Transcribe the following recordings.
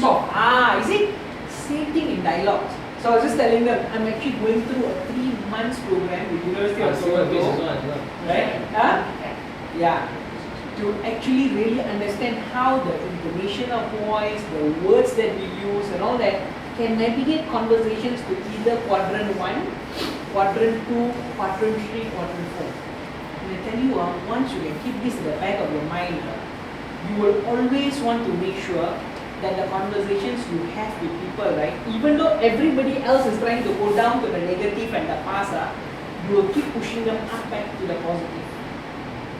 off. You see, same thing in dialogues. So I was just telling them, I'm actually going through a 3 months program with University of Singapore, right? Yeah, to actually really understand how the intonation of voice, the words that we use and all that can navigate conversations to either quadrant 1, quadrant 2, quadrant 3, quadrant 4. And I tell you, once you can keep this in the back of your mind, you will always want to make sure that the conversations you have with people, right, even though everybody else is trying to go down to the negative and the past, you will keep pushing them up back to the positive.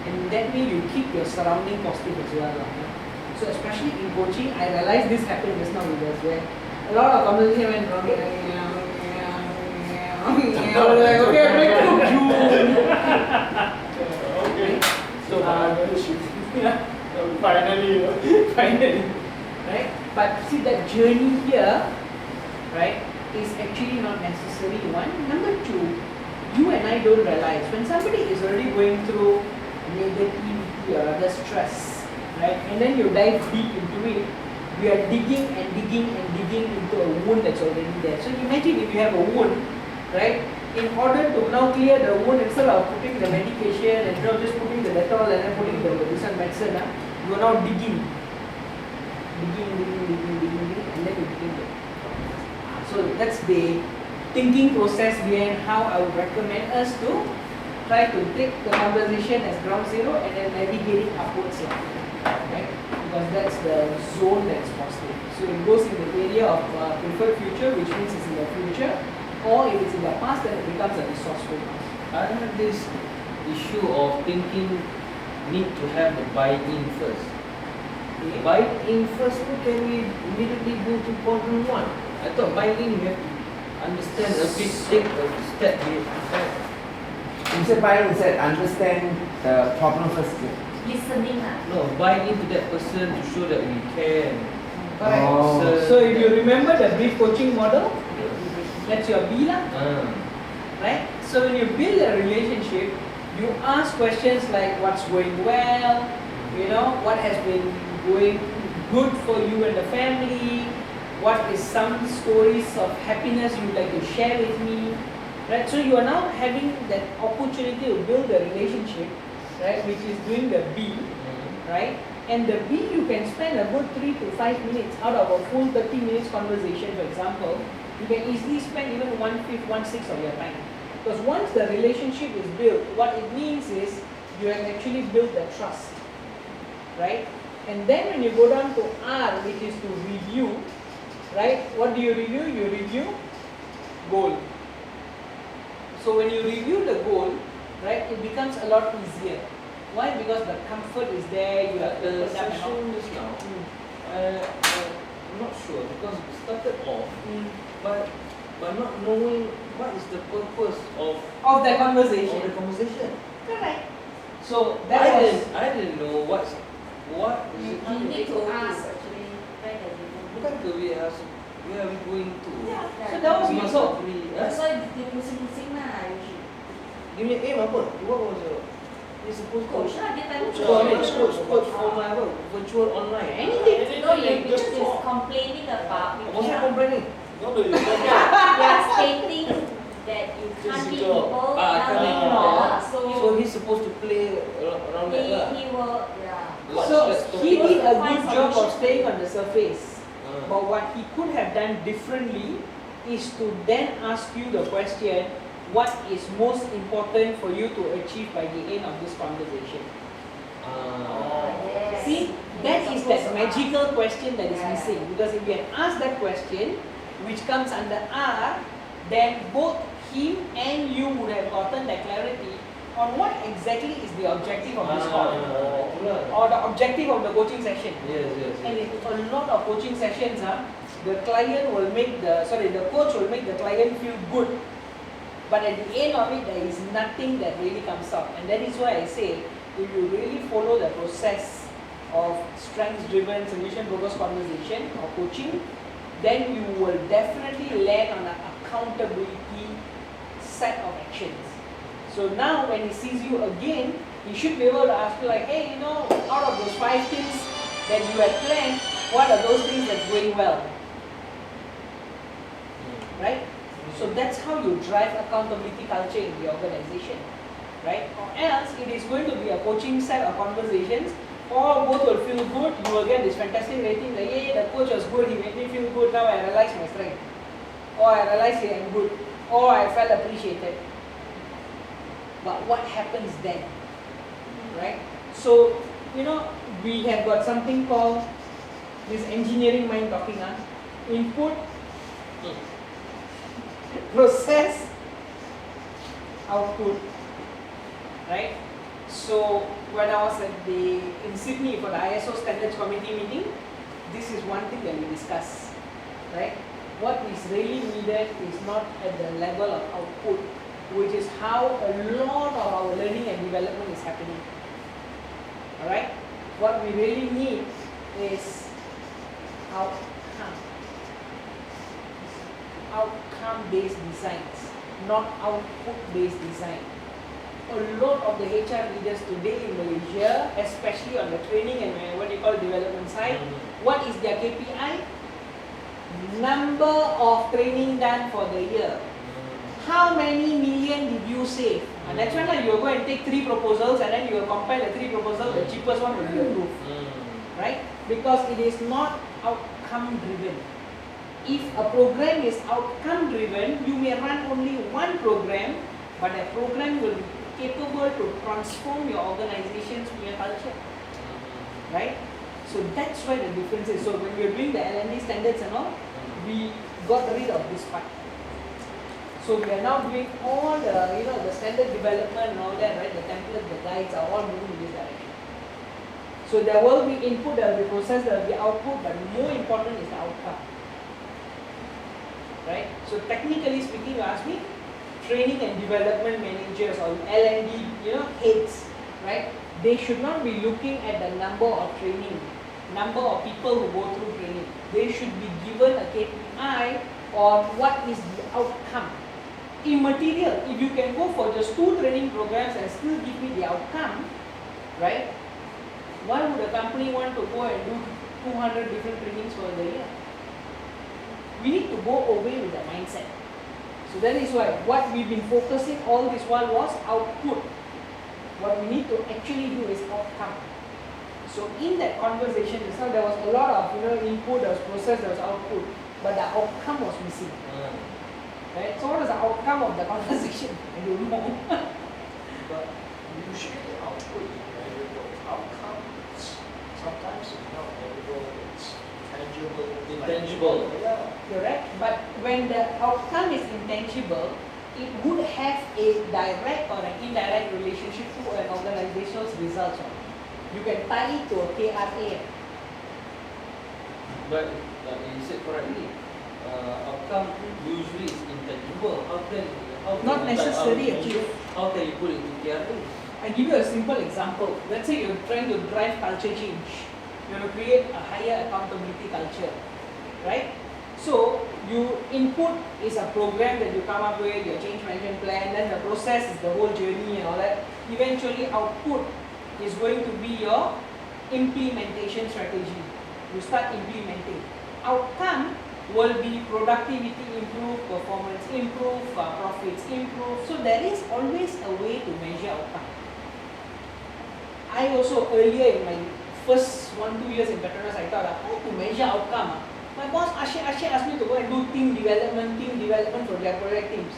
And that way you keep your surrounding positive as well. So especially in coaching, I realized this happened just now with us, where a lot of conversation went wrong. Like, okay, breakthrough. Okay. So finally, right? But see, that journey here, right, is actually not necessary. One. Number two, you and I don't realize when somebody is already going through negativity or other stress, right, and then you dive deep into it, we are digging and digging and digging into a wound that's already there. So imagine if you have a wound, right, in order to now clear the wound, instead of putting the medication and just putting the Dettol and then putting the medicine, you are now digging, and then you begin to. So that's the thinking process behind how I would recommend us to try to take the conversation as ground zero and then navigate it upwards, right? Because that's the zone that's positive. So it goes in the area of preferred future, which means it's in the future, or if it's in the past, then it becomes a resourceful past. I have this issue of thinking need to have the buy-in first. Okay. Buy-in first, how can we immediately go to quadrant 1? I thought buy-in you have to understand a bit, take a step back. You said buy-in, you said understand the problem first. Listening. No, buy into that person to show that we can. Correct. Oh. So if you remember the brief coaching model, that's your B lah, right? So when you build a relationship, you ask questions like what's going well, what has been going good for you and the family, what is some stories of happiness you'd like to share with me, right? So you are now having that opportunity to build a relationship, right, which is doing the B, right? And the B, you can spend about 3 to 5 minutes out of a full 30 minutes conversation, for example. You can easily spend even 1/5, 1/6 of your time. Because once the relationship is built, what it means is you have actually built the trust, right? And then when you go down to R, which is to review, right? What do you review? You review goal. So when you review the goal, right, it becomes a lot easier. Why? Because the comfort is there. You have The opened up and all. session just now, I'm not sure because it started off, but not knowing what is the purpose of Of the conversation. the conversation. Correct. So that was. I didn't know what is it. You need to ask actually where does it go. Bukan ke where are we going to? So that was We my must goal. agree. That's why dia pusing-pusing lah. You should Dia punya aim apa? What was your? Dia supposed coach lah, dia tanya coach for my apa? Virtual online. Anything. No, you just is complaining about you Was it cannot- complaining? you are stating that you can't meet people, can't meet now people. so So he's supposed to play around that lah. he will, So he did a Find good job of solution. staying on the surface. But what he could have done differently is to then ask you the question, what is most important for you to achieve by the end of this conversation? Yes. See, that is that Supposed to magical question that is Yeah. missing. Because if you had asked that question, which comes under R, then both him and you would have gotten that clarity on what exactly is the objective of this call. Or the objective of the coaching session. Yes. And in a lot of coaching sessions, the client will make the coach will make the client feel good. But at the end of it, there is nothing that really comes out. And that is why I say, if you really follow the process of strengths-driven, solution-focused conversation or coaching, then you will definitely land on an accountability set of actions. So now when he sees you again, he should be able to ask you like, hey, out of those 5 things that you had planned, What are those things that's going well? Right? So that's how you drive accountability culture in the organization. Right? Or else it is going to be a coaching set of conversations, or both will feel good, you will get this fantastic rating, like, yeah, the coach was good, he made me feel good, now I realize my strength. Or I realize I am good. Or I felt appreciated. But what happens then? Right? So, we have got something called this engineering mind talking, input, process, output. Right? So when I was in Sydney for the ISO Standards Committee meeting, this is one thing that we discussed. Right? What is really needed is not at the level of output, which is how a lot of our learning and development is happening. Alright? What we really need is outcome. Outcome-based designs, not output-based design. A lot of the HR leaders today in Malaysia, especially on the training and what they call development side, what is their KPI? Number of training done for the year. How many million did you save? And that's when you will go and take 3 proposals and then you will compare the 3 proposals, the cheapest one will be approved. Right? Because it is not outcome driven. If a program is outcome driven, you may run only one program, but that program will be capable to transform your organization's culture. Right? So that's why the difference is. So when we are doing the L&D standards and all, we got rid of this part. So we are now doing all the the standard development and all that, right? The templates, the guides are all moving in this direction. So there will be input, there will be process, there will be output, but more important is the outcome. Right? So technically speaking, you ask me, training and development managers or L&D, heads, right? They should not be looking at the number of training, number of people who go through training. They should be given a KPI on what is the outcome. Immaterial. If you can go for just 2 training programs and still give me the outcome, right? Why would a company want to go and do 200 different trainings for the year? We need to go away with the mindset. So that is why what we've been focusing all this while was output. What we need to actually do is outcome. So in that conversation, there was a lot of input, there was process, there was output, but the outcome was missing. Right? So what is the outcome of the conversation? I don't know. But usually the output is measurable. Outcomes sometimes it's not measurable, it's tangible. Intangible. Yeah. Correct? But when the outcome is intangible, it would have a direct or an indirect relationship to an organization's results. You can tie it to a KRA. But you said correctly, outcome usually is intangible. How can Not necessarily achieved. How can you put it into KRA? I give you a simple example. Let's say you're trying to drive culture change. You want to create a higher accountability culture, right? So you input is a program that you come up with, your change management plan, then the process is the whole journey and all that. Eventually output is going to be your implementation strategy. You start implementing. Outcome will be productivity improve, performance improve, profits improve. So there is always a way to measure outcome. I also earlier in my first 1-2 years in Petronas, I thought how to measure outcome. My boss Ashik asked me to go and do team development for their project teams.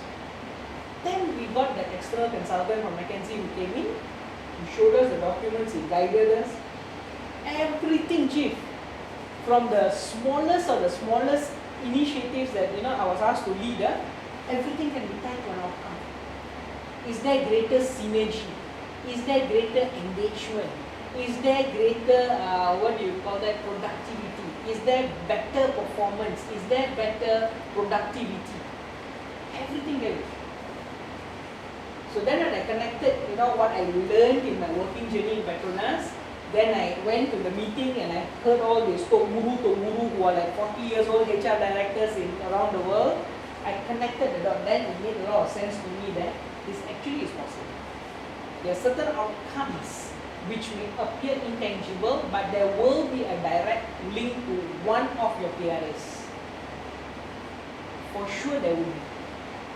Then we got that external consultant from McKinsey who came in, he showed us the documents, he guided us. Everything, chief, from the smallest of the smallest initiatives that I was asked to lead, everything can be tied to an outcome. Is there greater synergy? Is there greater engagement? Is there greater, productivity? Is there better performance? Is there better productivity? Everything there is. So then when I connected, what I learned in my working journey in Petronas, then I went to the meeting and I heard all these Toguru who are like 40 years old HR directors around the world. I connected the dot. Then it made a lot of sense to me that this actually is possible. There are certain outcomes which may appear intangible, but there will be a direct link to one of your KRAs. For sure there will be.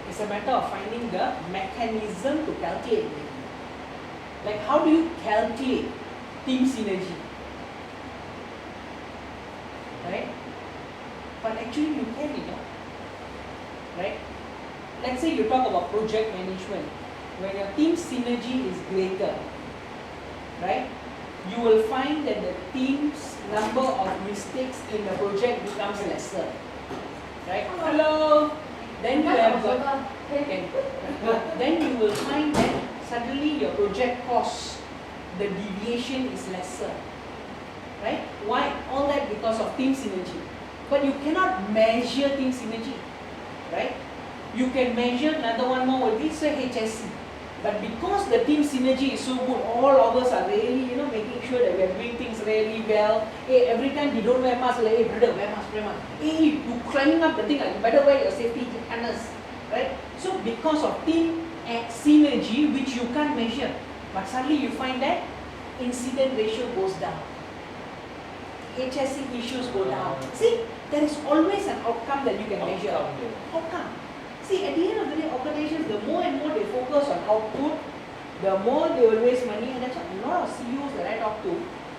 It's a matter of finding the mechanism to calculate it. Like how do you calculate team synergy? Right? But actually you can, right? Let's say you talk about project management. When your team synergy is greater, right? You will find that the team's number of mistakes in the project becomes lesser. Right? Hello. Then you have got, okay. Then you will find that suddenly your project cost, the deviation is lesser. Right? Why? All that because of team synergy. But you cannot measure team synergy. Right? You can measure another one more will be say HSC. But because the team synergy is so good, all of us are really, making sure that we are doing things really well. Hey, every time you don't wear mask, like, hey, brother, wear mask, wear mask. Hey, you climbing up the thing, like, you better wear your safety harness, right? So because of team synergy, which you can't measure, but suddenly you find that incident ratio goes down. HSC issues go down. See, there is always an outcome that you can measure. Outcome. See, at the end of the day, organizations, the more and more they focus on output, the more they will waste money, and that's what a lot of CEOs that I talk to,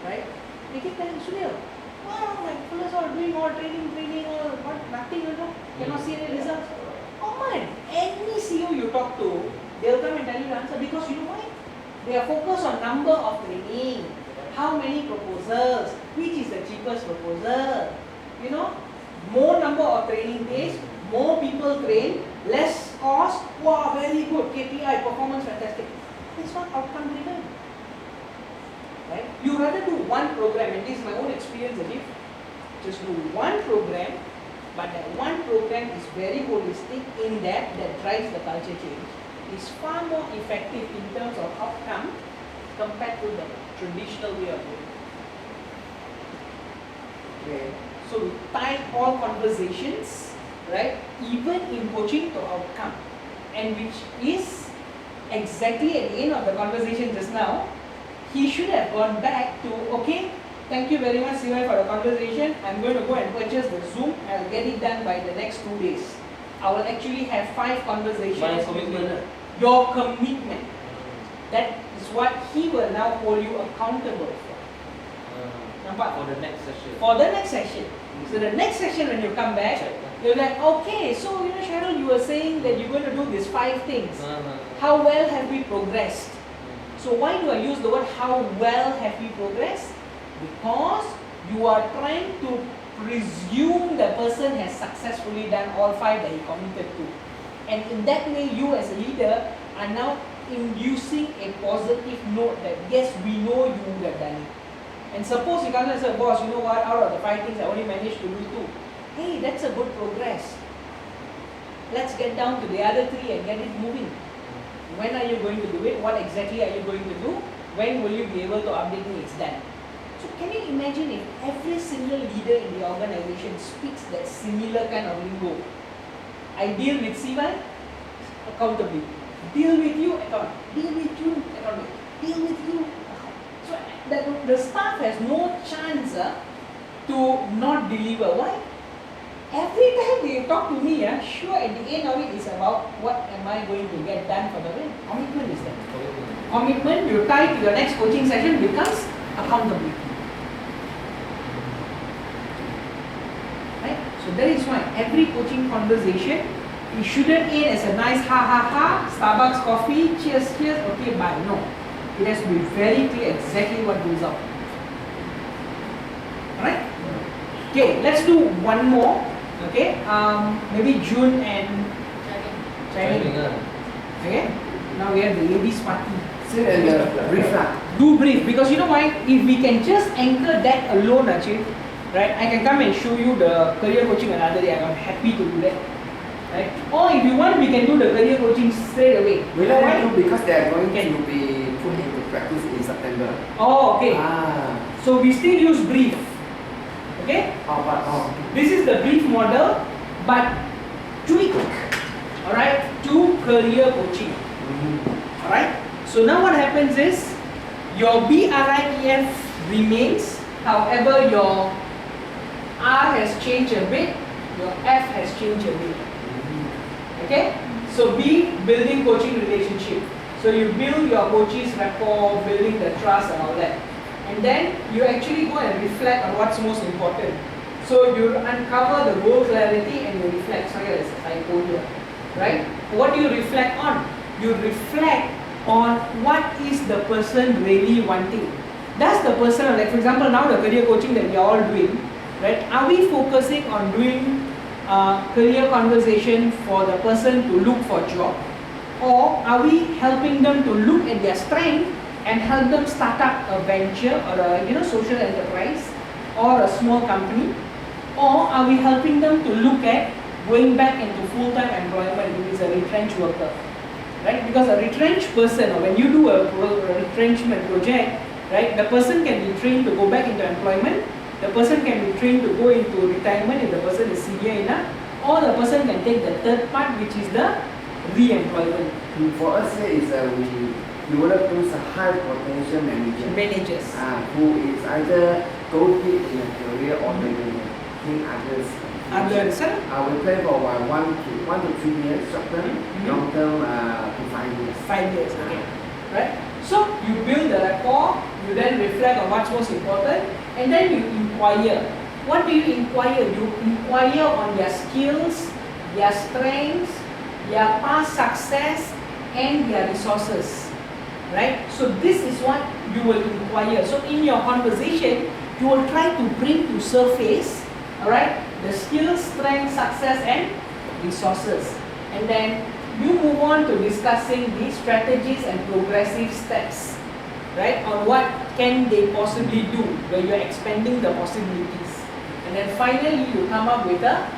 right? They keep telling Sunil, wow, my fellows are doing all training, all what, nothing, cannot see any results. Oh man, any CEO you talk to, they'll come and tell you the answer because you know why? They are focused on number of training, how many proposals, which is the cheapest proposal, more number of training days, more people train, less cost, wow, very good, KPI, performance fantastic. It's not outcome driven. Right? You rather do one program, and this is my own experience, Ajit. Just do one program, but that one program is very holistic, in depth, that drives the culture change. It's far more effective in terms of outcome compared to the traditional way of doing it. Okay. So we tie all conversations, right, even in coaching, to outcome, and which is exactly at the end of the conversation just now. He should have gone back to, okay, thank you very much, CY, for the conversation. I'm going to go and purchase the Zoom. I'll get it done by the next 2 days. I will actually have 5 conversations. My commitment. Your commitment. That is what he will now hold you accountable for. For the next session. For the next session. So the next session when you come back, you're like, okay, so Cheryl, you were saying that you're going to do these 5 things. How well have we progressed? So why do I use the word how well have we progressed? Because you are trying to presume the person has successfully done all 5 that he committed to. And in that way, you as a leader are now inducing a positive note that yes, we know you would have done it. And suppose you come and say, boss, you know what, out of the 5 things I only managed to do 2. Hey, that's a good progress. Let's get down to the other 3 and get it moving. When are you going to do it? What exactly are you going to do? When will you be able to update me it's done? So can you imagine if every single leader in the organization speaks that similar kind of lingo? I deal with CY, accountability. Deal with you, accountability. Deal with you, accountability. Deal with you, accountability. So that the staff has no chance to not deliver. Why? Every time they talk to me, sure at the end of it is about what am I going to get done for the day. Commitment is that. Commitment you tie to your next coaching session becomes accountability. Right? So that is why every coaching conversation, it shouldn't end as a nice ha ha ha, Starbucks coffee, cheers, cheers, okay, bye. No. It has to be very clear exactly what goes up. Alright? Okay, let's do one more. Okay, maybe June and Chinese. Okay, now we have the ladies party. Still in the brief lah. Do brief, because you know why? If we can just anchor that alone, actually, right? I can come and show you the career coaching another day. I'm happy to do that. Right? Or if you want, we can do the career coaching straight away. We like that too because they are going to be put into practice in September. Oh, okay. So we still use brief. Okay? This is the brief model, but tweak, alright, to career coaching. Alright? So now what happens is, Your BRIEF remains, however your R has changed a bit, your F has changed a bit. Okay? So B, building coaching relationship. So you build your coaches rapport, building the trust and all that. And then you actually go and reflect on what's most important. So you uncover the goal clarity and you reflect. Sorry, there's a typo here. Right? What do you reflect on? You reflect on what is the person really wanting. Does the person, like for example now the career coaching that we are all doing, right? Are we focusing on doing career conversation for the person to look for a job? Or are we helping them to look at their strength and help them start up a venture or a social enterprise or a small company? Or are we helping them to look at going back into full-time employment if it's a retrenched worker? Right? Because a retrenched person, or when you do a retrenchment project, right, the person can be trained to go back into employment, the person can be trained to go into retirement if the person is senior enough, or the person can take the third part, which is the re-employment. For us here is we develop those high potential managers. Who is either go deep in a career or they will think others. We plan for 1 to 3 years, short term, long term to 5 years. 5 years, okay. Right? So you build the rapport, you then reflect on what's most important, and then you inquire. What do you inquire? You inquire on their skills, their strengths, their past success, and their resources. Right? So this is what you will inquire. So in your conversation, you will try to bring to surface, alright, the skills, strength, success and resources. And then you move on to discussing the strategies and progressive steps, right, on what can they possibly do where you're expanding the possibilities. And then finally you come up with a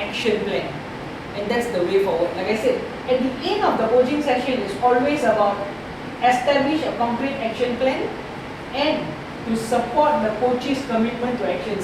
action plan. And that's the way forward. Like I said, at the end of the coaching session is always about establish a concrete action plan and to support the coach's commitment to action.